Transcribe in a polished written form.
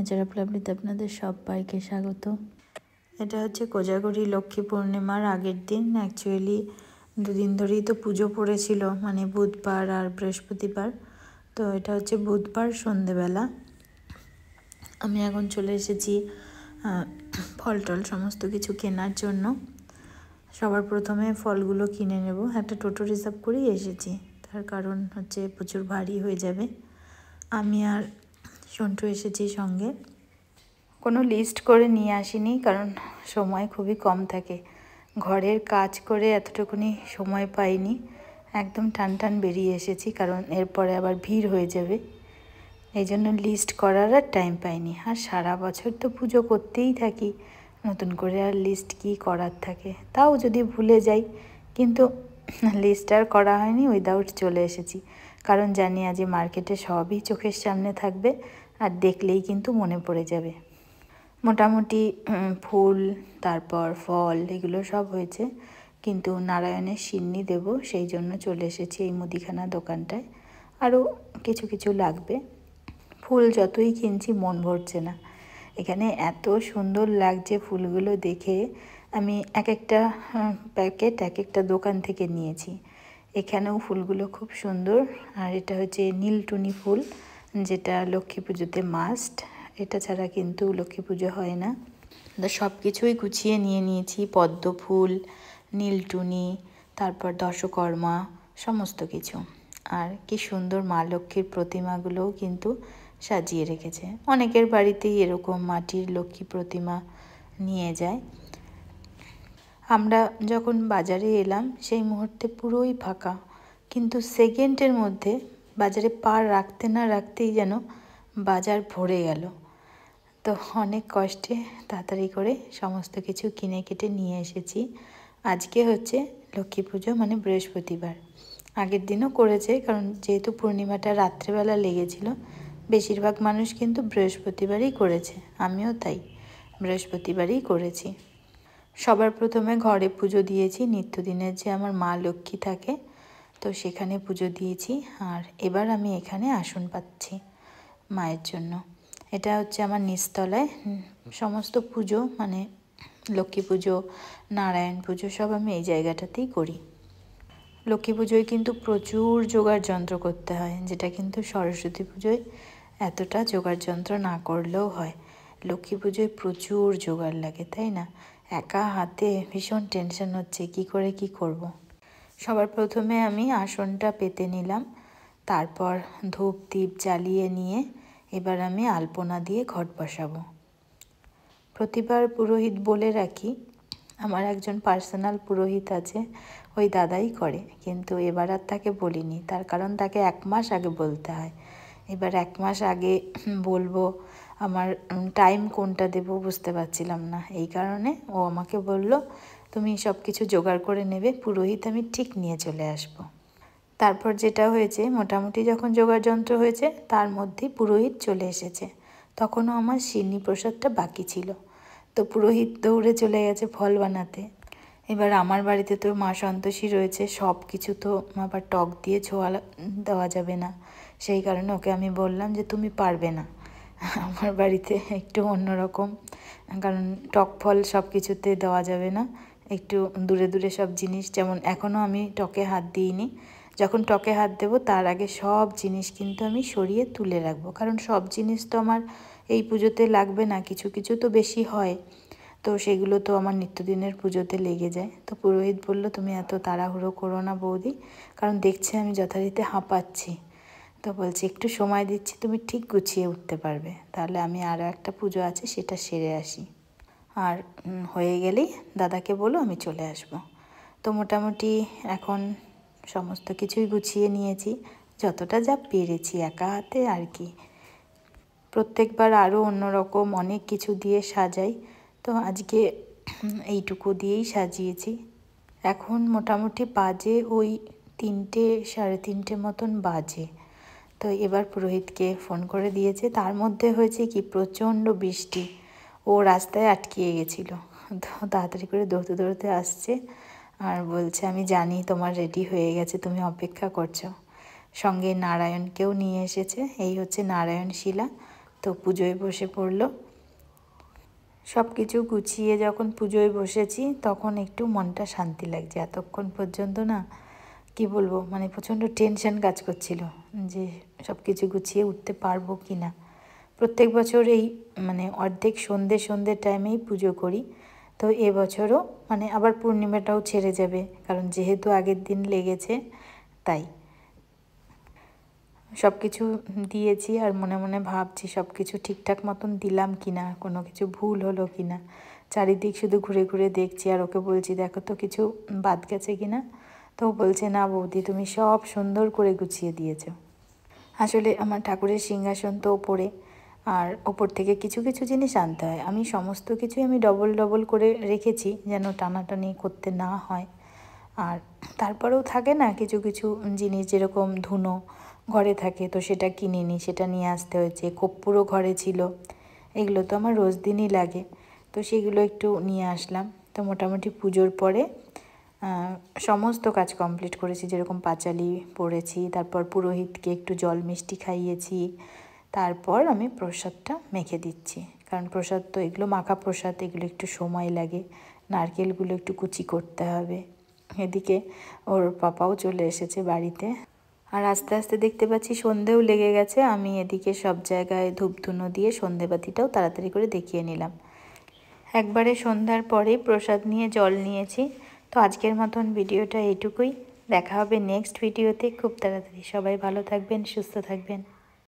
Nature of লাভলিতে আপনাদের সবাইকে স্বাগত। এটা হচ্ছে কোজাগরি লক্ষ্মী পূর্ণিমার আগের দিন। অ্যাকচুয়ালি দুদিন ধরেই তো পুজো পড়েছিল, মানে বুধবার আর বৃহস্পতিবার। তো এটা হচ্ছে বুধবার সন্ধেবেলা। আমি এখন চলে এসেছি ফল টল সমস্ত কিছু কেনার জন্য। সবার প্রথমে ফলগুলো কিনে নেব। একটা টোটো রিজার্ভ করেই এসেছি, তার কারণ হচ্ছে প্রচুর ভারী হয়ে যাবে। আমি আর সন্টু এসেছি সঙ্গে। কোনো লিস্ট করে নিয়ে আসিনি, কারণ সময় খুবই কম থাকে। ঘরের কাজ করে এতটুকুনি সময় পাইনি, একদম টান বেরিয়ে এসেছি, কারণ এরপরে আবার ভিড় হয়ে যাবে। এই জন্য লিস্ট করার আর টাইম পাইনি। আর সারা বছর তো পুজো করতেই থাকি, নতুন করে আর লিস্ট কি করার থাকে। তাও যদি ভুলে যাই, কিন্তু লিস্ট আর করা হয়নি, উইদাউট চলে এসেছি। কারণ জানি আজ মার্কেটে সবই চোখের সামনে থাকবে, আর দেখলেই কিন্তু মনে পড়ে যাবে। মোটামুটি ফুল, তারপর ফল, এগুলো সব হয়েছে, কিন্তু নারায়ণের সিন্নি দেব, সেই জন্য চলে এসেছি এই মুদিখানা দোকানটায়। আরও কিছু লাগবে। ফুল যতই কিনছি মন ভরছে না। এখানে এত সুন্দর লাগছে ফুলগুলো দেখে, আমি এক একটা প্যাকেট এক একটা দোকান থেকে নিয়েছি। এখানেও ফুলগুলো খুব সুন্দর। আর এটা হচ্ছে নীলটুনি ফুল, যেটা লক্ষ্মী পুজোতে মাস্ট। এটা ছাড়া কিন্তু লক্ষ্মী পুজো হয় না। সব কিছুই গুছিয়ে নিয়েছি, পদ্ম ফুল, নীলটুনি, তারপর দশকর্মা, সমস্ত কিছু। আর কি সুন্দর মা লক্ষ্মীর প্রতিমাগুলোও কিন্তু সাজিয়ে রেখেছে। অনেকের বাড়িতেই এরকম মাটির লক্ষ্মী প্রতিমা নিয়ে যায়। আমরা যখন বাজারে এলাম সেই মুহূর্তে পুরোই ফাঁকা, কিন্তু সেকেন্ডের মধ্যে বাজারে পা রাখতে না রাখতেই যেন বাজার ভরে গেল। তো অনেক কষ্টে তাড়াতাড়ি করে সমস্ত কিছু কিনে কেটে নিয়ে এসেছি। আজকে হচ্ছে লক্ষ্মী পুজো, মানে বৃহস্পতিবার। আগের দিনও করেছে, কারণ যেহেতু পূর্ণিমাটা রাত্রেবেলা লেগেছিল, বেশিরভাগ মানুষ কিন্তু বৃহস্পতিবারই করেছে। আমিও তাই বৃহস্পতিবারই করেছি। সবার প্রথমে ঘরে পুজো দিয়েছি, নিত্যদিনের যে আমার মা লক্ষ্মী থাকে, তো সেখানে পুজো দিয়েছি। আর এবার আমি এখানে আসন পাচ্ছি মায়ের জন্য। এটা হচ্ছে আমার নিচতলায়। সমস্ত পুজো, মানে লক্ষ্মী পুজো, নারায়ণ পুজো, সব আমি এই জায়গাটাতেই করি। লক্ষ্মী পুজোয় কিন্তু প্রচুর জোগাড় যন্ত্র করতে হয়, যেটা কিন্তু সরস্বতী পুজোয় এতটা জোগাড় যন্ত্র না করলেও হয়। লক্ষ্মী পুজোয় প্রচুর জোগাড় লাগে, তাই না? একা হাতে ভীষণ টেনশন হচ্ছে কি করে কি করব। সবার প্রথমে আমি আসনটা পেতে নিলাম, তারপর ধূপ দীপ জ্বালিয়ে নিয়ে এবার আমি আলপনা দিয়ে ঘট বসাবো। প্রতিবার পুরোহিত বলে রাখি, আমার একজন পার্সোনাল পুরোহিত আছে, ওই দাদাই করে, কিন্তু এবার আর তাকে বলিনি। তার কারণ তাকে 1 মাস আগে বলতে হয়। এবার 1 মাস আগে বলবো, আমার টাইম কোনটা দেব বুঝতে পারছিলাম না। এই কারণে ও আমাকে বলল, তুমি সব কিছু জোগাড় করে নেবে, পুরোহিত আমি ঠিক নিয়ে চলে আসবো। তারপর যেটা হয়েছে, মোটামুটি যখন জোগাড় যন্ত্র হয়েছে, তার মধ্যেই পুরোহিত চলে এসেছে। তখনও আমার সিন্নি প্রসাদটা বাকি ছিল, তো পুরোহিত দৌড়ে চলে গেছে ফল বানাতে। এবার আমার বাড়িতে তো মা সন্তোষী রয়েছে, সব কিছু তো আবার টক দিয়ে ছোঁয়া দেওয়া যাবে না। সেই কারণে ওকে আমি বললাম যে তুমি পারবে না, আমার বাড়িতে একটু অন্যরকম, কারণ টক ফল সব কিছুতে দেওয়া যাবে না। একটু দূরে দূরে সব জিনিস, যেমন এখনও আমি টকে হাত দিইনি। যখন টকে হাত দেবো তার আগে সব জিনিস কিন্তু আমি সরিয়ে তুলে রাখবো, কারণ সব জিনিস তো আমার এই পুজোতে লাগবে না, কিছু কিছু তো বেশি হয়, তো সেগুলো তো আমার নিত্যদিনের পুজোতে লেগে যায়। তো পুরোহিত বলল, তুমি এত তাড়াহুড়ো করো না বৌদি, কারণ দেখছি আমি যথারীতি হাঁপাচ্ছি। তো বলছি একটু সময় দিচ্ছি, তুমি ঠিক গুছিয়ে উঠতে পারবে, তাহলে আমি আরও একটা পুজো আছে সেটা সেরে আসি, আর হয়ে গেলেই দাদাকে বলো আমি চলে আসব। তো মোটামুটি এখন সমস্ত কিছুই গুছিয়ে নিয়েছি, যতটা যা পেরেছি একা হাতে আর কি। প্রত্যেকবার আরও অন্যরকম অনেক কিছু দিয়ে সাজাই, তো আজকে এইটুকু দিয়েই সাজিয়েছি। এখন মোটামুটি বাজে ওই 3টে, 3:30 মতন বাজে। তো এবার পুরোহিতকে ফোন করে দিয়েছে। তার মধ্যে হয়েছে কি, প্রচণ্ড বৃষ্টি, ও রাস্তায় আটকিয়ে গেছিলো, তো তাড়াতাড়ি করে দৌড়তে দৌড়তে আসছে আর বলছে, আমি জানি তোমার রেডি হয়ে গেছে, তুমি অপেক্ষা করছো। সঙ্গে নারায়ণকেও নিয়ে এসেছে, এই হচ্ছে নারায়ণ শিলা। তো পুজোয় বসে পড়লো। সব কিছু গুছিয়ে যখন পুজোয় বসেছি তখন একটু মনটা শান্তি লাগছে। এতক্ষণ পর্যন্ত না কি বলবো, মানে প্রচণ্ড টেনশন কাজ করছিল যে সব কিছু গুছিয়ে উঠতে পারবো কি না। প্রত্যেক বছর এই মানে অর্ধেক সন্ধ্যের টাইমেই পুজো করি, তো এবছরও মানে আবার পূর্ণিমাটাও ছেড়ে যাবে, কারণ যেহেতু আগের দিন লেগেছে তাই সব কিছু দিয়েছি। আর মনে মনে ভাবছি সব কিছু ঠিকঠাক মতন দিলাম কি না, কোনো কিছু ভুল হলো কি না। চারিদিক শুধু ঘুরে ঘুরে দেখছি আর ওকে বলছি দেখো তো কিছু বাদ গেছে কি না। তো ও বলছে না বৌদি, তুমি সব সুন্দর করে গুছিয়ে দিয়েছো। আসলে আমার ঠাকুরের সিংহাসন তো ওপরে, আর ওপর থেকে কিছু কিছু জিনিস আনতে হয়। আমি সমস্ত কিছুই আমি ডবল ডবল করে রেখেছি যেন টানাটানি করতে না হয়। আর তারপরেও থাকে না কিছু কিছু জিনিস, যেরকম ধুনো ঘরে থাকে তো সেটা কিনে নিই, সেটা নিয়ে আসতে হয়েছে। কর্পূরও ঘরে ছিল, এগুলো তো আমার রোজ দিনই লাগে, তো সেগুলো একটু নিয়ে আসলাম। তো মোটামুটি পুজোর পরে সমস্ত কাজ কমপ্লিট করেছি, যেরকম পাঁচালি পড়েছি, তারপর পুরোহিতকে একটু জল মিষ্টি খাইয়েছি, তারপর আমি প্রসাদটা মেখে দিচ্ছি। কারণ প্রসাদ তো এগুলো মাখা প্রসাদ, এগুলো একটু সময় লাগে, নারকেলগুলো একটু কুচি করতে হবে। এদিকে ওর পাপাও চলে এসেছে বাড়িতে, আর আস্তে আস্তে দেখতে পাচ্ছি সন্ধেও লেগে গেছে। আমি এদিকে সব জায়গায় ধূপধুনো দিয়ে সন্ধেবাতিটাও তাড়াতাড়ি করে দেখিয়ে নিলাম। একবারে সন্ধ্যার পরেই প্রসাদ নিয়ে জল নিয়েছি। তো আজকের মতন ভিডিওটা এইটুকুই, দেখা হবে নেক্সট ভিডিওতে খুব তাড়াতাড়ি। সবাই ভালো থাকবেন, সুস্থ থাকবেন।